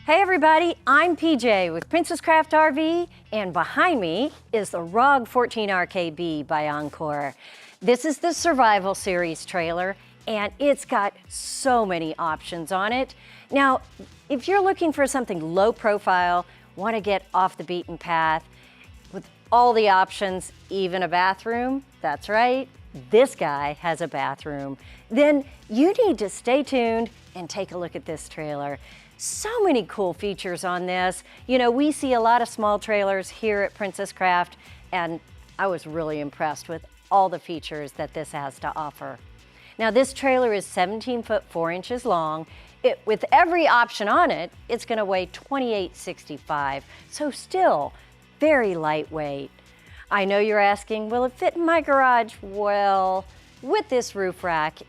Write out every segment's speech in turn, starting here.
Hey everybody, I'm PJ with Princess Craft RV, and behind me is the ROG 14RKB by Encore. This is the Survival Series trailer, and it's got so many options on it. Now, if you're looking for something low profile, want to get off the beaten path, with all the options, even a bathroom, that's right, this guy has a bathroom, then you need to stay tuned and take a look at this trailer. So many cool features on this. You know, we see a lot of small trailers here at Princess Craft, and I was really impressed with all the features that this has to offer. Now, this trailer is 17 foot 4 inches long. With every option on it, it's gonna weigh 2865, so still very lightweight. I know you're asking, will it fit in my garage? Well, with this roof rack,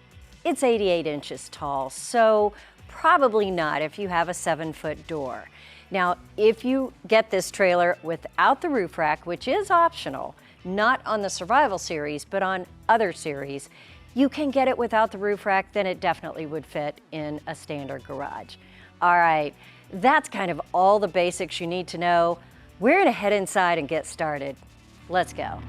it's 88 inches tall, so probably not if you have a 7-foot door. Now, if you get this trailer without the roof rack, which is optional, not on the Survival Series, but on other series, you can get it without the roof rack, then it definitely would fit in a standard garage. All right, that's kind of all the basics you need to know. We're gonna head inside and get started. Let's go.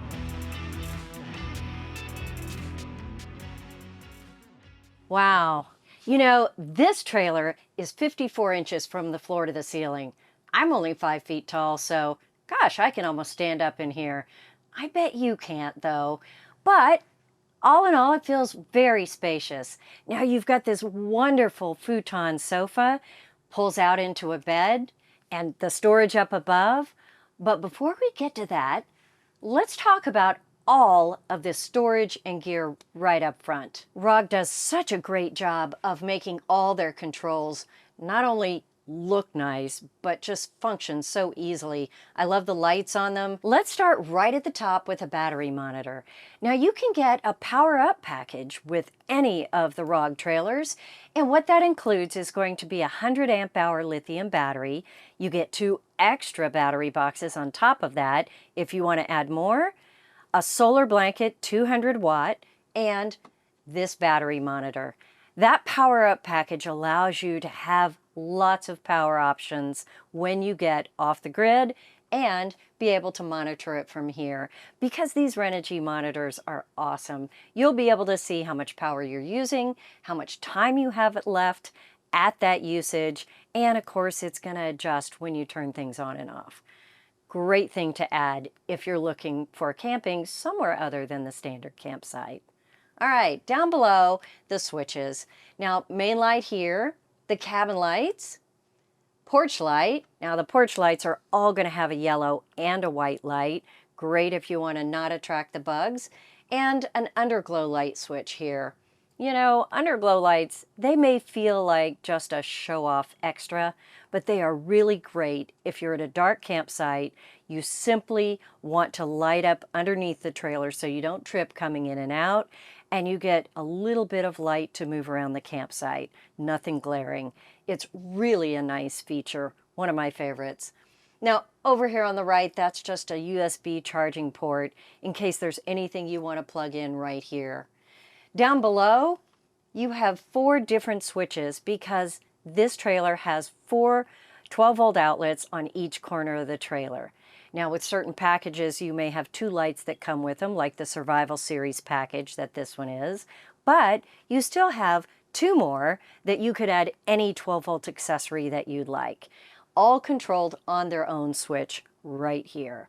Wow. You know, this trailer is 54 inches from the floor to the ceiling. I'm only 5 feet tall, so gosh, I can almost stand up in here. I bet you can't though. But all in all, it feels very spacious. Now you've got this wonderful futon sofa, pulls out into a bed, and the storage up above. But before we get to that, let's talk about all of this storage and gear right up front. ROG does such a great job of making all their controls not only look nice, but just function so easily. I love the lights on them. Let's start right at the top with a battery monitor. Now you can get a power-up package with any of the ROG trailers, and what that includes is going to be a 100 amp hour lithium battery. You get 2 extra battery boxes on top of that if you want to add more, a solar blanket, 200 watt, and this battery monitor. That power-up package allows you to have lots of power options when you get off the grid and be able to monitor it from here. Because these Renogy monitors are awesome, you'll be able to see how much power you're using, how much time you have left at that usage, and of course it's going to adjust when you turn things on and off. Great thing to add if you're looking for camping somewhere other than the standard campsite. All right, down below, the switches. Now, main light here, the cabin lights, porch light. Now, the porch lights are all going to have a yellow and a white light. Great if you want to not attract the bugs. And an underglow light switch here. You know, underglow lights, they may feel like just a show-off extra, but they are really great if you're at a dark campsite, you simply want to light up underneath the trailer so you don't trip coming in and out, and you get a little bit of light to move around the campsite, nothing glaring. It's really a nice feature, one of my favorites. Now, over here on the right, that's just a USB charging port in case there's anything you want to plug in right here. Down below, you have 4 different switches because this trailer has 4 12-volt outlets on each corner of the trailer. Now, with certain packages, you may have 2 lights that come with them, like the Survival Series package that this one is, but you still have 2 more that you could add any 12-volt accessory that you'd like, all controlled on their own switch right here.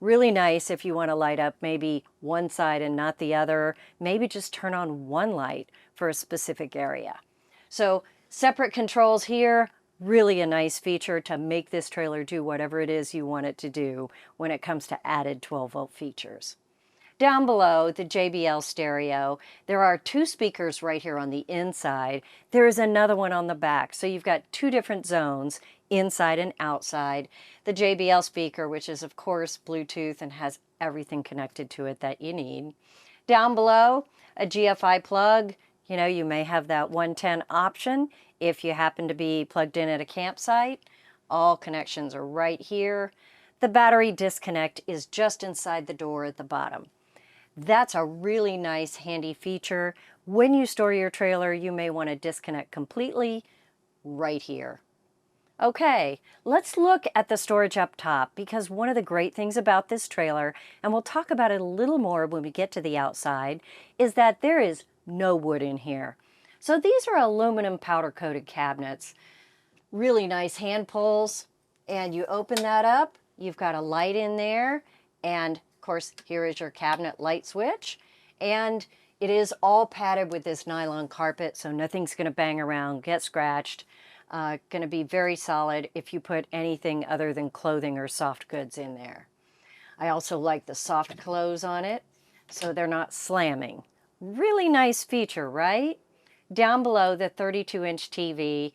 Really nice if you want to light up maybe one side and not the other, maybe just turn on one light for a specific area. So separate controls here, really a nice feature to make this trailer do whatever it is you want it to do when it comes to added 12-volt features. Down below, the JBL stereo, there are 2 speakers right here on the inside. There is another one on the back, so you've got 2 different zones, inside and outside. The JBL speaker, which is of course Bluetooth and has everything connected to it that you need. Down below, a GFI plug. You know, you may have that 110 option if you happen to be plugged in at a campsite. All connections are right here. The battery disconnect is just inside the door at the bottom. That's a really nice handy feature. When you store your trailer, you may want to disconnect completely right here. Okay, let's look at the storage up top, because one of the great things about this trailer, and we'll talk about it a little more when we get to the outside, is that there is no wood in here. So these are aluminum powder coated cabinets. Really nice hand pulls, and you open that up, you've got a light in there, and of course here is your cabinet light switch, and it is all padded with this nylon carpet, so nothing's going to bang around, get scratched. Going to be very solid if you put anything other than clothing or soft goods in there. I also like the soft close on it, so they're not slamming. Really nice feature, right? Down below, the 32-inch TV.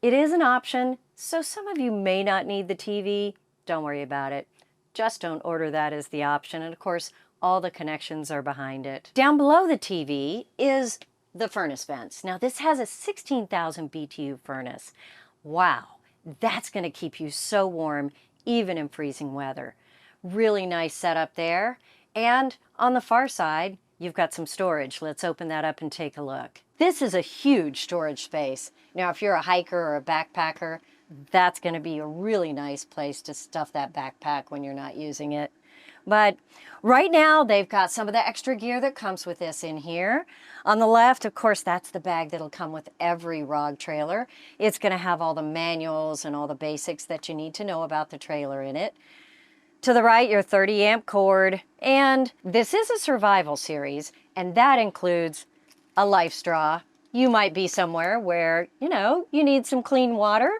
It is an option, so some of you may not need the TV. Don't worry about it. Just don't order that as the option, and of course, all the connections are behind it. Down below the TV is the furnace vents. Now this has a 16,000 BTU furnace. Wow, that's going to keep you so warm even in freezing weather. Really nice setup there. And on the far side, you've got some storage. Let's open that up and take a look. This is a huge storage space. Now if you're a hiker or a backpacker, that's going to be a really nice place to stuff that backpack when you're not using it. But right now, they've got some of the extra gear that comes with this in here. On the left, of course, that's the bag that'll come with every ROG trailer. It's going to have all the manuals and all the basics that you need to know about the trailer in it. To the right, your 30-amp cord. And this is a survival series, and that includes a life straw. You might be somewhere where, you need some clean water.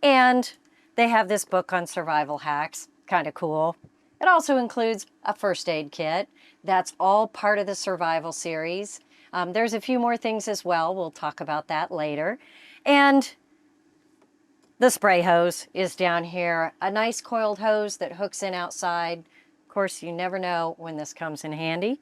And they have this book on survival hacks. Kind of cool. It also includes a first aid kit. That's all part of the survival series. There's a few more things as well. We'll talk about that later. And the spray hose is down here. A nice coiled hose that hooks in outside. Of course, you never know when this comes in handy.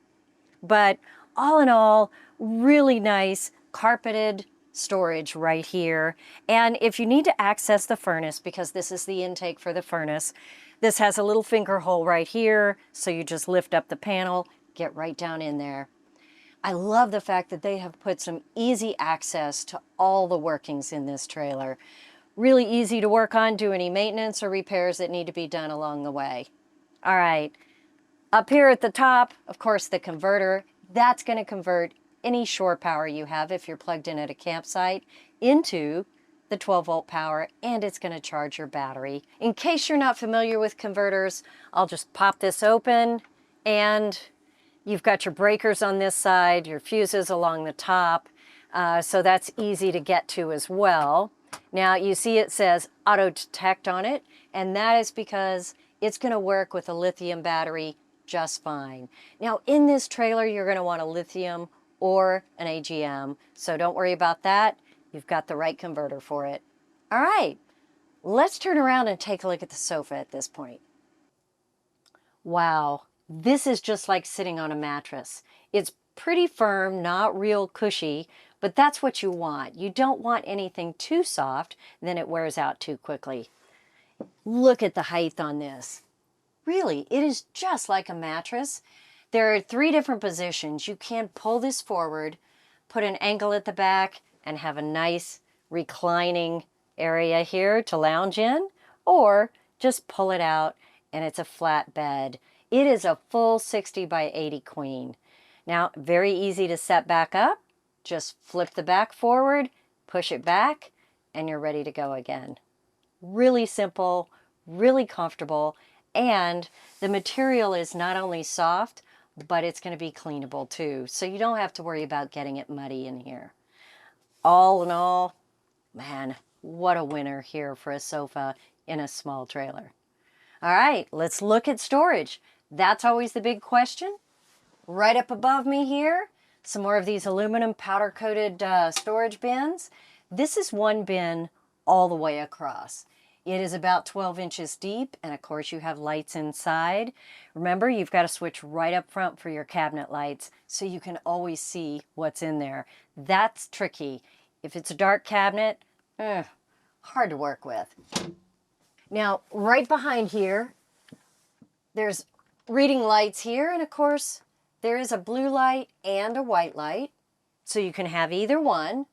But all in all, really nice carpeted storage right here. And if you need to access the furnace, because this is the intake for the furnace, this has a little finger hole right here, so you just lift up the panel, get right down in there. I love the fact that they have put some easy access to all the workings in this trailer. Really easy to work on, do any maintenance or repairs that need to be done along the way. All right, up here at the top, of course, the converter. That's going to convert any shore power you have if you're plugged in at a campsite into the 12-volt power, and it's going to charge your battery. In case you're not familiar with converters, I'll just pop this open, and you've got your breakers on this side, your fuses along the top, so that's easy to get to as well. Now you see it says auto detect on it, and that is because it's going to work with a lithium battery just fine. Now in this trailer, you're going to want a lithium or an AGM, so don't worry about that. You've got the right converter for it. All right, let's turn around and take a look at the sofa at this point. Wow, this is just like sitting on a mattress. It's pretty firm, not real cushy, but that's what you want. You don't want anything too soft, then it wears out too quickly. Look at the height on this. Really, it is just like a mattress. There are 3 different positions. You can pull this forward, put an angle at the back, and have a nice reclining area here to lounge in, or just pull it out and it's a flat bed. It is a full 60 by 80 queen. Now, very easy to set back up. Just flip the back forward, push it back, and you're ready to go again. Really simple, really comfortable, and the material is not only soft, but it's going to be cleanable too, so you don't have to worry about getting it muddy in here. All in all, man, what a winner here for a sofa in a small trailer. All right, let's look at storage. That's always the big question. Right up above me here, some more of these aluminum powder-coated storage bins. This is one bin all the way across. It is about 12 inches deep, and of course you have lights inside. Remember, you've got a switch right up front for your cabinet lights, so you can always see what's in there. That's tricky. If it's a dark cabinet, hard to work with. Now, right behind here, there's reading lights here, and of course, there is a blue light and a white light, so you can have either one.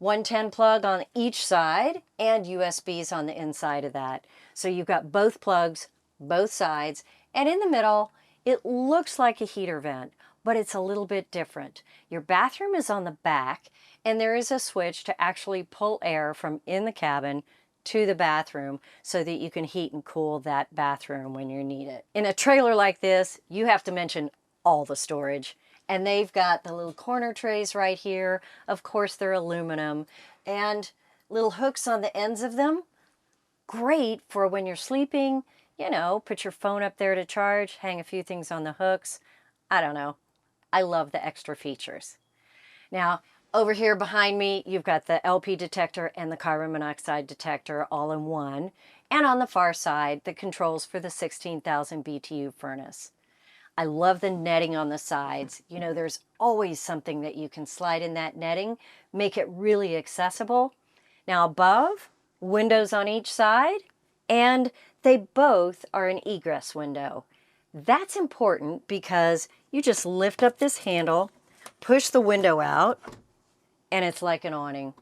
110 plug on each side and USBs on the inside of that. So you've got both plugs, both sides, and in the middle, it looks like a heater vent, but it's a little bit different. Your bathroom is on the back, and there is a switch to actually pull air from in the cabin to the bathroom so that you can heat and cool that bathroom when you need it. In a trailer like this, you have to mention all the storage. And they've got the little corner trays right here. Of course, they're aluminum. And little hooks on the ends of them. Great for when you're sleeping. You know, put your phone up there to charge, hang a few things on the hooks. I don't know. I love the extra features. Now, over here behind me, you've got the LP detector and the carbon monoxide detector all in one. And on the far side, the controls for the 16,000 BTU furnace. I love the netting on the sides. You know, there's always something that you can slide in that netting, make it really accessible. Now above, windows on each side, and they both are an egress window. That's important because you just lift up this handle, push the window out, and it's like an awning.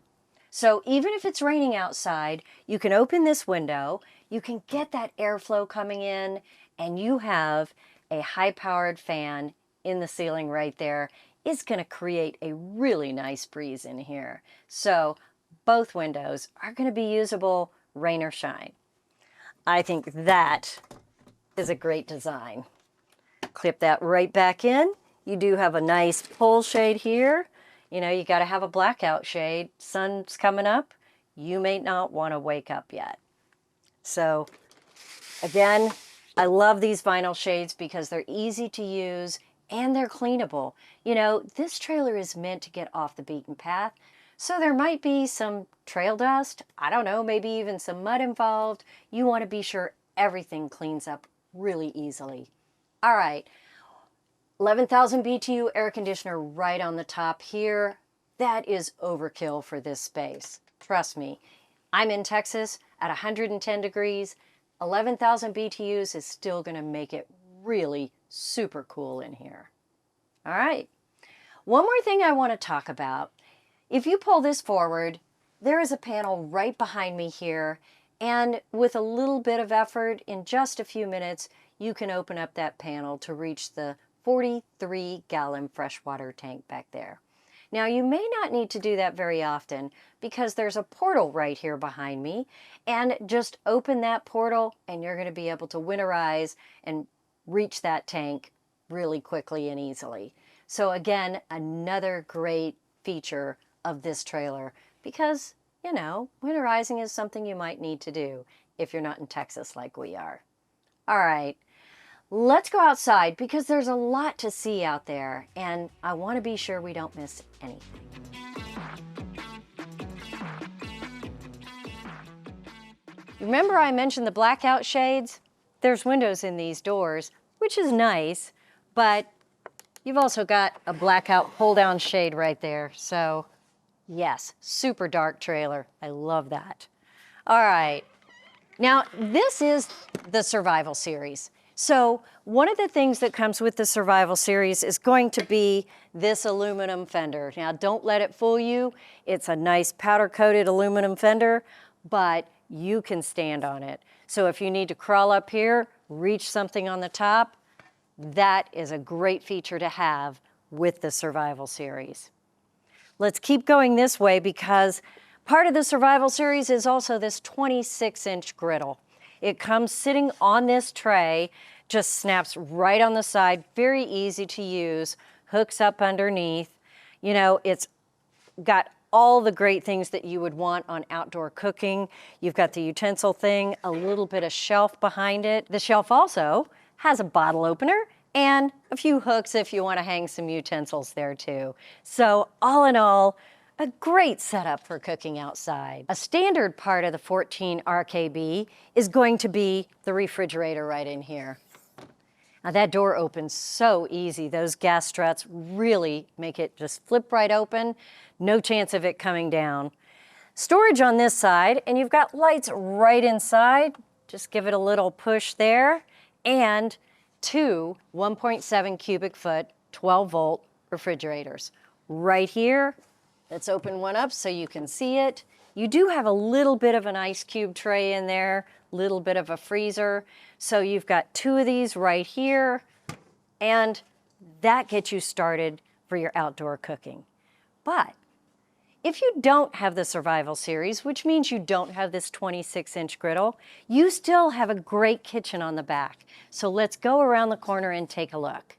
So even if it's raining outside, you can open this window, you can get that airflow coming in, and you have a high-powered fan in the ceiling right there. It's going to create a really nice breeze in here. So both windows are going to be usable rain or shine. I think that is a great design. Clip that right back in. You do have a nice pull shade here. You know, you got to have a blackout shade. Sun's coming up. You may not want to wake up yet. So again, I love these vinyl shades because they're easy to use and they're cleanable. You know, this trailer is meant to get off the beaten path, so there might be some trail dust, I don't know, maybe even some mud involved. You want to be sure everything cleans up really easily. All right, 11,000 BTU air conditioner right on the top here. That is overkill for this space. Trust me, I'm in Texas at 110 degrees. 11,000 BTUs is still going to make it really super cool in here. All right. One more thing I want to talk about. If you pull this forward, there is a panel right behind me here, and with a little bit of effort, in just a few minutes, you can open up that panel to reach the 43-gallon freshwater tank back there. Now, you may not need to do that very often because there's a portal right here behind me, and just open that portal and you're going to be able to winterize and reach that tank really quickly and easily. So again, another great feature of this trailer because, you know, winterizing is something you might need to do if you're not in Texas like we are. All right. Let's go outside because there's a lot to see out there and I want to be sure we don't miss anything. Remember I mentioned the blackout shades? There's windows in these doors, which is nice, but you've also got a blackout pull-down shade right there. So yes, super dark trailer. I love that. All right. Now, this is the Survival Series. So one of the things that comes with the Survival Series is going to be this aluminum fender. Now, don't let it fool you. It's a nice powder-coated aluminum fender, but you can stand on it. So if you need to crawl up here, reach something on the top, that is a great feature to have with the Survival Series. Let's keep going this way because part of the Survival Series is also this 26-inch griddle. It comes sitting on this tray, just snaps right on the side, very easy to use, hooks up underneath. You know, it's got all the great things that you would want on outdoor cooking. You've got the utensil thing, a little bit of shelf behind it. The shelf also has a bottle opener and a few hooks if you want to hang some utensils there too. So all in all, a great setup for cooking outside. A standard part of the 14 RKB is going to be the refrigerator right in here. Now that door opens so easy. Those gas struts really make it just flip right open. No chance of it coming down. Storage on this side, and you've got lights right inside. Just give it a little push there. And two 1.7 cubic foot, 12 volt refrigerators. Right here Let's open one up so you can see it. You do have a little bit of an ice cube tray in there, little bit of a freezer. So you've got 2 of these right here, and that gets you started for your outdoor cooking. But if you don't have the Survival Series, which means you don't have this 26-inch griddle, you still have a great kitchen on the back. So let's go around the corner and take a look.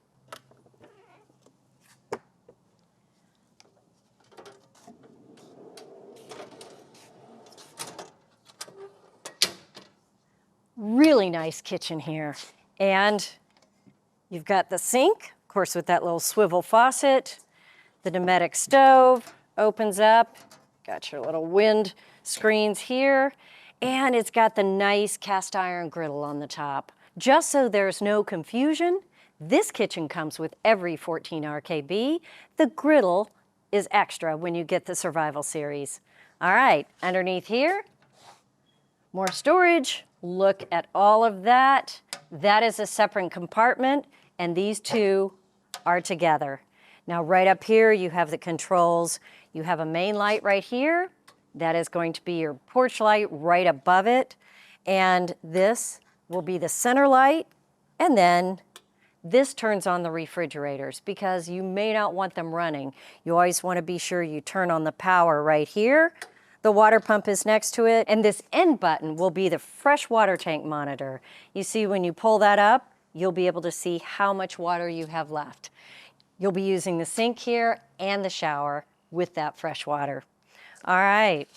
Really nice kitchen here. And you've got the sink, of course, with that little swivel faucet. The pneumatic stove opens up. Got your little wind screens here. And it's got the nice cast iron griddle on the top. Just so there's no confusion, this kitchen comes with every 14 RKB. The griddle is extra when you get the Survival Series. All right, underneath here, more storage. Look at all of that. That is a separate compartment, and these 2 are together. Now, right up here, you have the controls. You have a main light right here. That is going to be your porch light right above it. And this will be the center light. And then this turns on the refrigerators because you may not want them running. You always want to be sure you turn on the power right here. The water pump is next to it, and this end button will be the fresh water tank monitor. You see, when you pull that up, you'll be able to see how much water you have left. You'll be using the sink here and the shower with that fresh water. All right,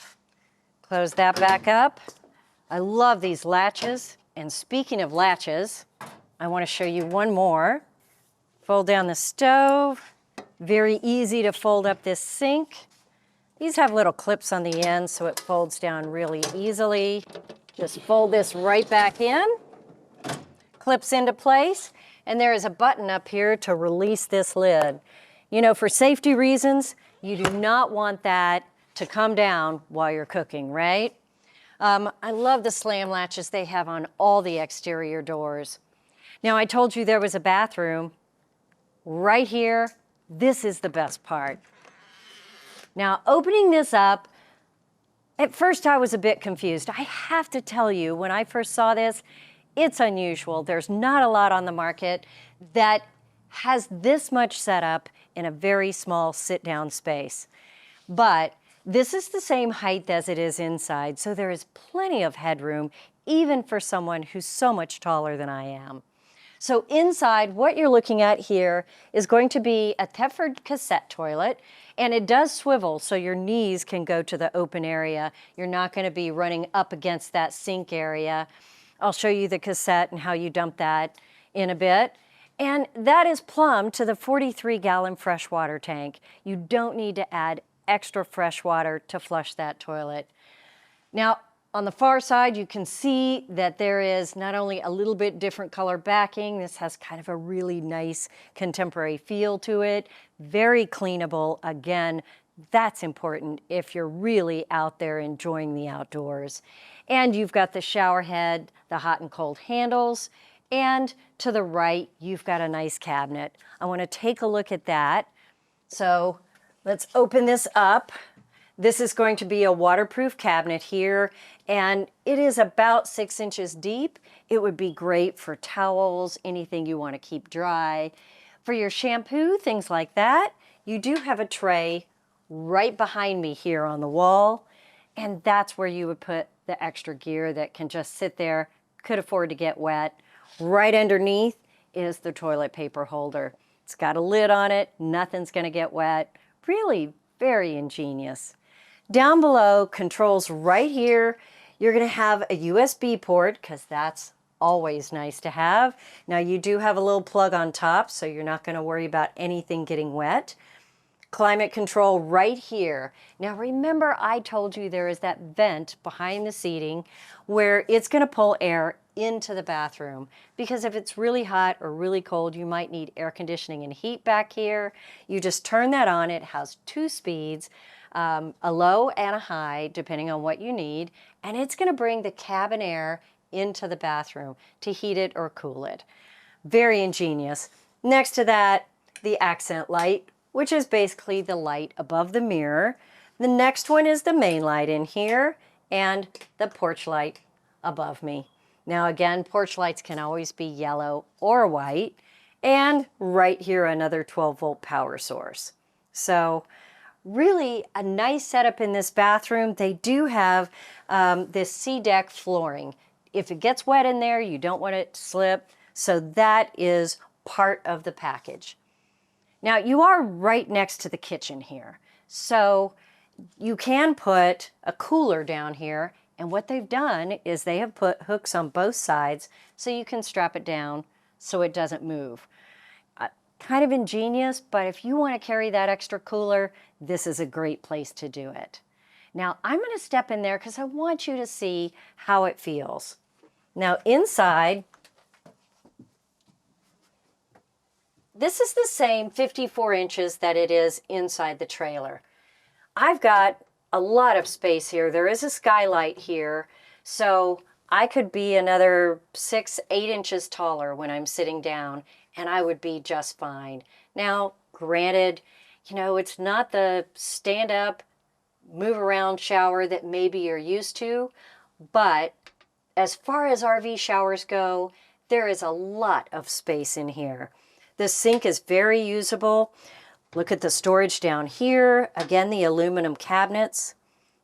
close that back up. I love these latches, and speaking of latches, I want to show you one more. Fold down the stove. Very easy to fold up this sink. These have little clips on the end, so it folds down really easily. Just fold this right back in, clips into place, and there is a button up here to release this lid. You know, for safety reasons, you do not want that to come down while you're cooking, right? I love the slam latches they have on all the exterior doors. Now, I told you there was a bathroom right here. This is the best part. Now, opening this up, at first I was a bit confused. I have to tell you, when I first saw this, it's unusual. There's not a lot on the market that has this much setup in a very small sit-down space. But this is the same height as it is inside, so there is plenty of headroom, even for someone who's so much taller than I am. So inside, what you're looking at here is going to be a Thetford cassette toilet, and it does swivel so your knees can go to the open area. You're not going to be running up against that sink area. I'll show you the cassette and how you dump that in a bit. And that is plumbed to the 43-gallon freshwater tank. You don't need to add extra fresh water to flush that toilet. Now, on the far side, you can see that there is not only a little bit different color backing, this has kind of a really nice contemporary feel to it, very cleanable. Again, that's important if you're really out there enjoying the outdoors. And you've got the shower head, the hot and cold handles, and to the right, you've got a nice cabinet. I want to take a look at that. So let's open this up. This is going to be a waterproof cabinet here, and it is about 6 inches deep. It would be great for towels, anything you want to keep dry. For your shampoo, things like that, you do have a tray right behind me here on the wall, and that's where you would put the extra gear that can just sit there, could afford to get wet. Right underneath is the toilet paper holder. It's got a lid on it, nothing's going to get wet. Really very ingenious. Down below, controls right here. You're going to have a USB port because that's always nice to have. Now you do have a little plug on top, so you're not going to worry about anything getting wet. Climate control right here. Now remember, I told you there is that vent behind the seating where it's going to pull air into the bathroom, because if it's really hot or really cold, you might need air conditioning and heat back here. You just turn that on. It has 2 speeds, a low and a high, depending on what you need, and it's going to bring the cabin air into the bathroom to heat it or cool it. Very ingenious. Next to that, the accent light which is basically the light above the mirror. The next one is the main light in here and the porch light above me. Now again, porch lights can always be yellow or white. And right here, another 12-volt power source. So really a nice setup in this bathroom. They do have this C-deck flooring. If it gets wet in there, you don't want it to slip. So that is part of the package. Now you are right next to the kitchen here. So you can put a cooler down here. And what they've done is they have put hooks on both sides so you can strap it down so it doesn't move. Kind of ingenious, but if you want to carry that extra cooler, this is a great place to do it. Now I'm going to step in there because I want you to see how it feels. Now inside, this is the same 54 inches that it is inside the trailer. I've got a lot of space here. There is a skylight here, so I could be another 6, 8 inches taller when I'm sitting down, and I would be just fine. Now, granted, you know, it's not the stand up, move around shower that maybe you're used to, but as far as RV showers go, there is a lot of space in here. The sink is very usable. Look at the storage down here. Again, the aluminum cabinets.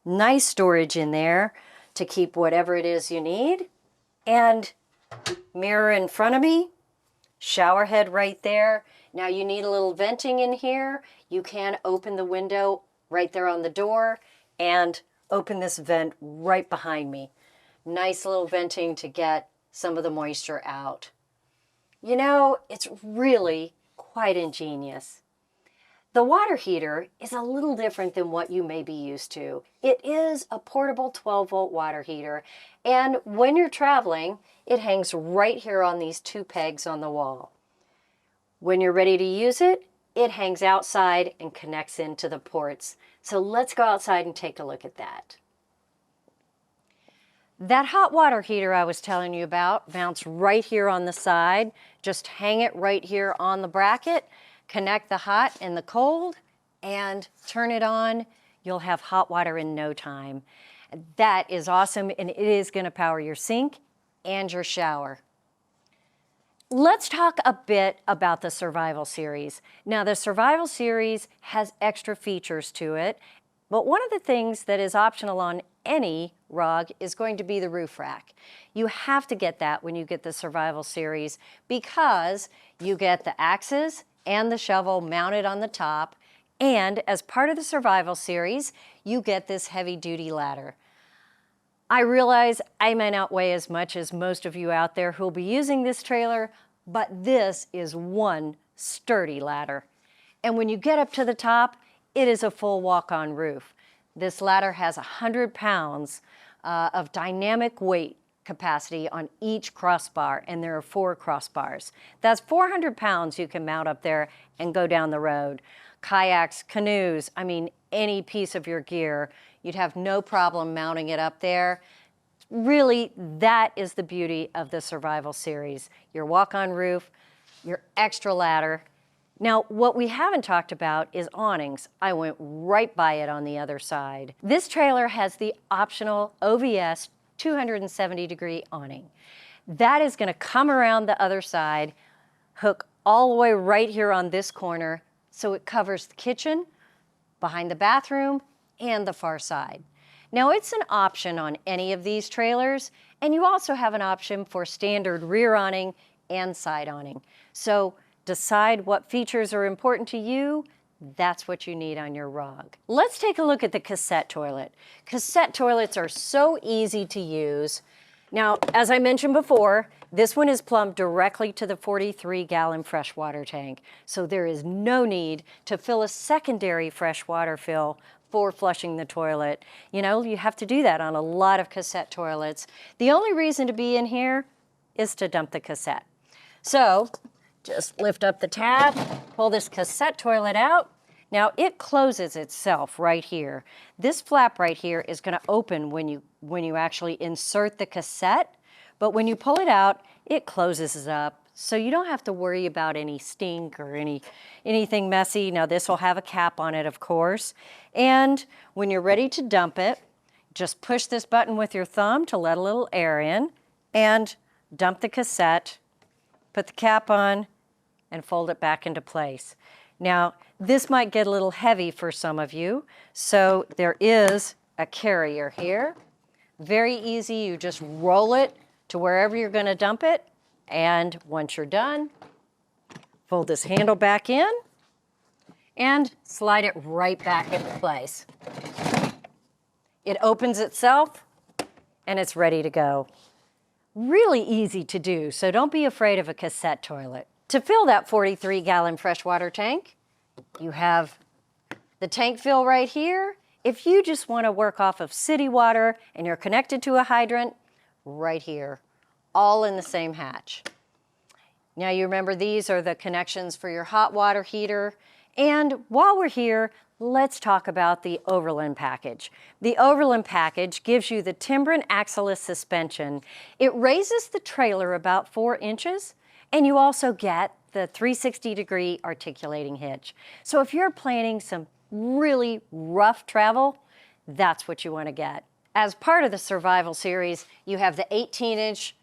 Nice storage in there to keep whatever it is you need. And mirror in front of me. Shower head right there. Now you need a little venting in here. You can open the window right there on the door and open this vent right behind me. Nice little venting to get some of the moisture out. You know, it's really quite ingenious. The water heater is a little different than what you may be used to. It is a portable 12-volt water heater, and when you're traveling, it hangs right here on these 2 pegs on the wall. When you're ready to use it, it hangs outside and connects into the ports. So let's go outside and take a look at that. That hot water heater I was telling you about mounts right here on the side. Just hang it right here on the bracket. Connect the hot and the cold and turn it on. You'll have hot water in no time. That is awesome, and it is going to power your sink and your shower. Let's talk a bit about the Survival Series. Now, the Survival Series has extra features to it, but one of the things that is optional on any ROG is going to be the roof rack. You have to get that when you get the Survival Series because you get the axes and the shovel mounted on the top, and as part of the Survival Series, you get this heavy-duty ladder. I realize I may not weigh as much as most of you out there who will be using this trailer, but this is one sturdy ladder. And when you get up to the top, it is a full walk-on roof. This ladder has 100 pounds of dynamic weight capacity on each crossbar, and there are 4 crossbars. That's 400 pounds you can mount up there and go down the road. Kayaks, canoes, I mean, any piece of your gear, you'd have no problem mounting it up there. Really, that is the beauty of the Survival Series. Your walk-on roof, your extra ladder. Now, what we haven't talked about is awnings. I went right by it on the other side. This trailer has the optional OVS 270-degree awning. That is going to come around the other side, hook all the way right here on this corner, so it covers the kitchen, behind the bathroom, and the far side. Now, it's an option on any of these trailers, and you also have an option for standard rear awning and side awning. So decide what features are important to you. That's what you need on your ROG. Let's take a look at the cassette toilet. Cassette toilets are so easy to use. Now, as I mentioned before, this one is plumbed directly to the 43-gallon freshwater tank. So there is no need to fill a secondary freshwater fill for flushing the toilet. You know, you have to do that on a lot of cassette toilets. The only reason to be in here is to dump the cassette. So just lift up the tab, pull this cassette toilet out. Now it closes itself right here. This flap right here is going to open when you actually insert the cassette, but when you pull it out, it closes up so you don't have to worry about any stink or anything messy. Now this will have a cap on it, of course. And when you're ready to dump it, just push this button with your thumb to let a little air in and dump the cassette, put the cap on, and fold it back into place. Now, this might get a little heavy for some of you, so there is a carrier here. Very easy, you just roll it to wherever you're gonna dump it, and once you're done, fold this handle back in and slide it right back into place. It opens itself and it's ready to go. Really easy to do, so don't be afraid of a cassette toilet. To fill that 43-gallon freshwater tank, you have the tank fill right here. If you just want to work off of city water and you're connected to a hydrant, right here, all in the same hatch. Now you remember these are the connections for your hot water heater. And while we're here, let's talk about the Overland package. The Overland package gives you the Timbren axle-less suspension. It raises the trailer about 4 inches, and you also get the 360-degree articulating hitch. So if you're planning some really rough travel, that's what you want to get. As part of the Survival series, you have the 18-inch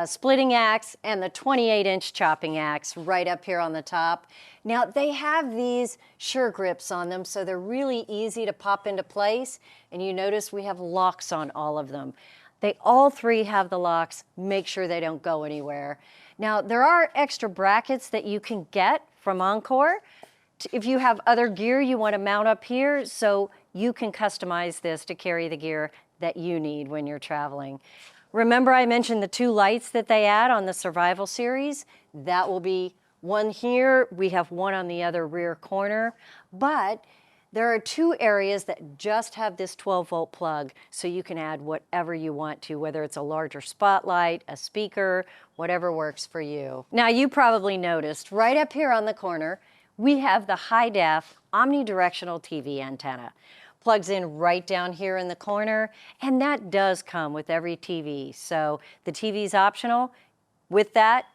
splitting axe and the 28-inch chopping axe right up here on the top. Now they have these sure grips on them, so they're really easy to pop into place, and you notice we have locks on all of them. They all three have the locks. Make sure they don't go anywhere. Now there are extra brackets that you can get from Encore if you have other gear you want to mount up here, so you can customize this to carry the gear that you need when you're traveling. Remember I mentioned the 2 lights that they add on the Survival series? That will be one here. We have one on the other rear corner, but there are 2 areas that just have this 12-volt plug, so you can add whatever you want to, whether it's a larger spotlight, a speaker, whatever works for you. Now you probably noticed right up here on the corner, we have the high-def omnidirectional TV antenna. Plugs in right down here in the corner, and that does come with every TV. So the TV's optional. With that,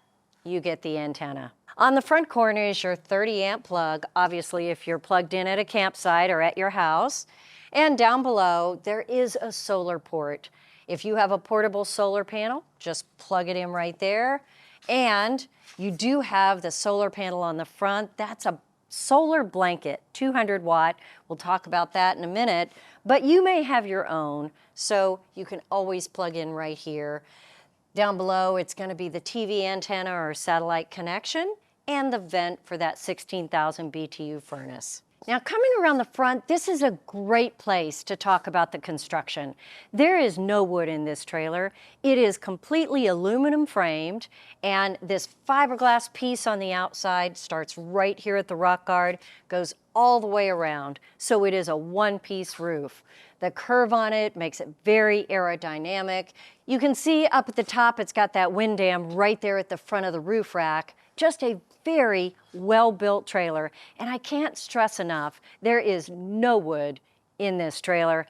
you get the antenna. On the front corner is your 30-amp plug, obviously if you're plugged in at a campsite or at your house. And down below, there is a solar port. If you have a portable solar panel, just plug it in right there. And you do have the solar panel on the front. That's a solar blanket, 200 watt. We'll talk about that in a minute, but you may have your own, so you can always plug in right here. Down below, it's going to be the TV antenna or satellite connection and the vent for that 16,000 BTU furnace. Now coming around the front, this is a great place to talk about the construction. There is no wood in this trailer. It is completely aluminum framed, and this fiberglass piece on the outside starts right here at the rock guard, goes all the way around, so it is a one-piece roof. The curve on it makes it very aerodynamic. You can see up at the top, it's got that wind dam right there at the front of the roof rack. Just a very well-built trailer, and I can't stress enough, there is no wood in this trailer.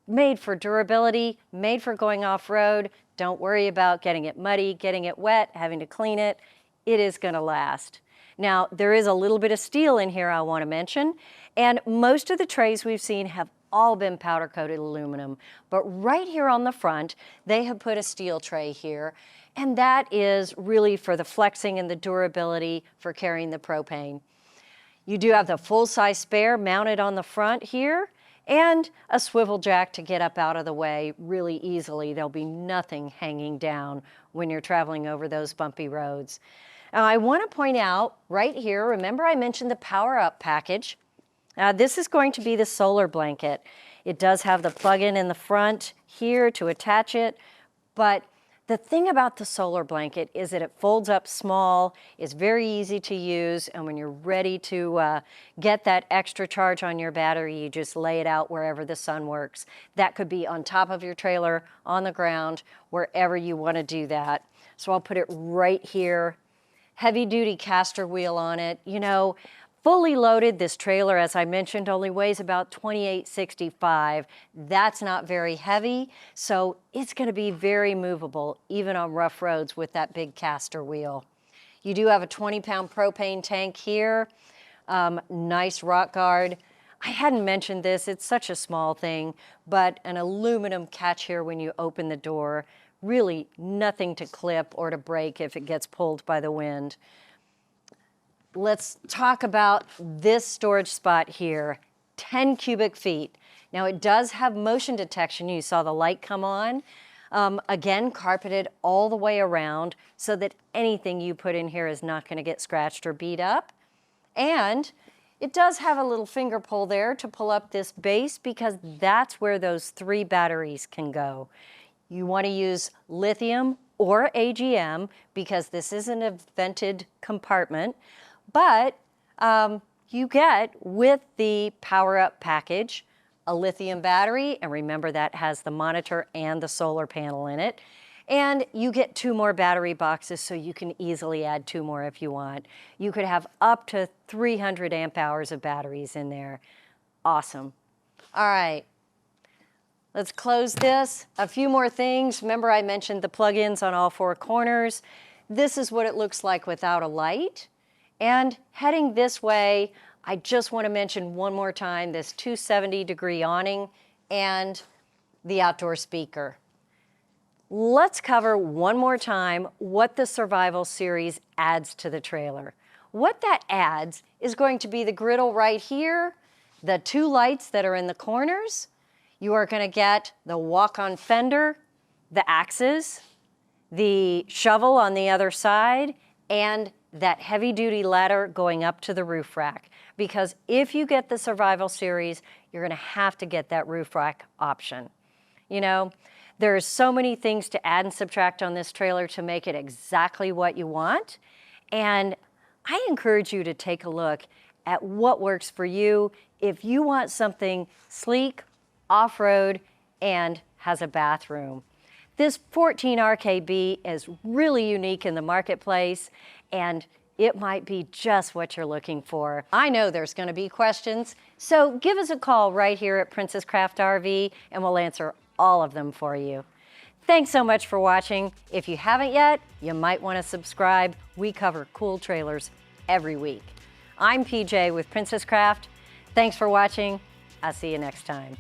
Made for durability, made for going off-road. Don't worry about getting it muddy, getting it wet, having to clean it. It is going to last. Now, there is a little bit of steel in here I want to mention, and most of the trays we've seen have all been powder-coated aluminum, but right here on the front, they have put a steel tray here, and that is really for the flexing and the durability for carrying the propane. You do have the full-size spare mounted on the front here, and a swivel jack to get up out of the way really easily. There'll be nothing hanging down when you're traveling over those bumpy roads. Now, I want to point out right here, remember I mentioned the Power Up package. This is going to be the solar blanket. It does have the plug-in in the front here to attach it, but the thing about the solar blanket is that it folds up small, is very easy to use, and when you're ready to get that extra charge on your battery, you just lay it out wherever the sun works. That could be on top of your trailer, on the ground, wherever you want to do that. So I'll put it right here. Heavy-duty caster wheel on it. You know, fully loaded, this trailer, as I mentioned, only weighs about 2865. That's not very heavy, so it's going to be very movable, even on rough roads with that big caster wheel. You do have a 20-pound propane tank here. Nice rock guard. I hadn't mentioned this, it's such a small thing, but an aluminum catch here when you open the door. Really nothing to clip or to break if it gets pulled by the wind. Let's talk about this storage spot here, 10 cubic feet. Now it does have motion detection. You saw the light come on. Again, carpeted all the way around so that anything you put in here is not going to get scratched or beat up. And it does have a little finger pull there to pull up this base because that's where those 3 batteries can go. You want to use lithium or AGM because this isn't a vented compartment, but you get with the Power Up package a lithium battery, and remember that has the monitor and the solar panel in it. And you get 2 more battery boxes so you can easily add 2 more if you want. You could have up to 300 amp hours of batteries in there. Awesome. All right, let's close this. A few more things. Remember I mentioned the plug-ins on all 4 corners. This is what it looks like without a light. And heading this way, I just want to mention one more time this 270-degree awning and the outdoor speaker. Let's cover one more time what the Survival Series adds to the trailer. What that adds is going to be the griddle right here, the 2 lights that are in the corners. You are going to get the walk-on fender, the axes, the shovel on the other side, and that heavy-duty ladder going up to the roof rack. Because if you get the Survival Series, you're going to have to get that roof rack option. You know, there's so many things to add and subtract on this trailer to make it exactly what you want. And I encourage you to take a look at what works for you if you want something sleek, off-road, and has a bathroom. This 14 RKB is really unique in the marketplace, and it might be just what you're looking for. I know there's going to be questions, so give us a call right here at Princess Craft RV, and we'll answer all of them for you. Thanks so much for watching. If you haven't yet, you might want to subscribe. We cover cool trailers every week. I'm PJ with Princess Craft. Thanks for watching. I'll see you next time.